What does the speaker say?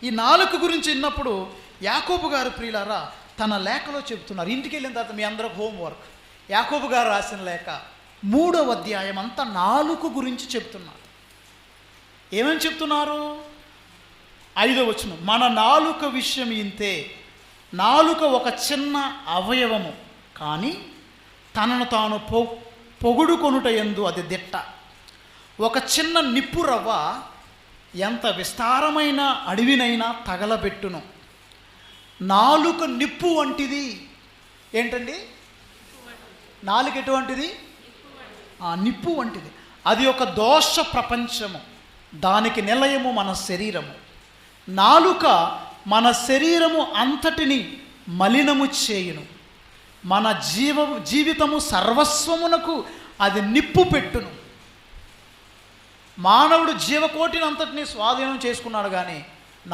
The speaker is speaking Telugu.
ఈ నాలుక గురించి విన్నప్పుడు యాకోబు గారు ప్రియులారా తన లేఖలో చెప్తున్నారు. ఇంటికి వెళ్ళిన తర్వాత మీ అందరికి హోంవర్క్, యాకోబు గారు రాసిన లేఖ 3వ అధ్యాయం అంతా నాలుక గురించి చెప్తున్నారు. ఏమని చెప్తున్నారు? 5వ వచనం, మన నాలుక విషయం ఇంతే, నాలుక ఒక చిన్న అవయవము, కానీ తనను తాను పొగుడుకొనుట యందు అది దిట్ట. ఒక చిన్న నిప్పు రవ్వ ఎంత విస్తారమైన అడవినైనా తగలబెట్టును. నాలుక నిప్పు వంటిది. ఏంటండి? నాలుక ఎటువంటిది? నిప్పు వంటిది. అది ఒక దోష ప్రపంచము, దానికి నిలయము మన శరీరము. నాలుక మన శరీరము అంతటిని మలినము చేయును. మన జీవితము సర్వస్వమునకు అది నిప్పు పెట్టును. మానవుడు జీవకోటిని అంతటినీ స్వాధీనం చేసుకున్నాడు, కానీ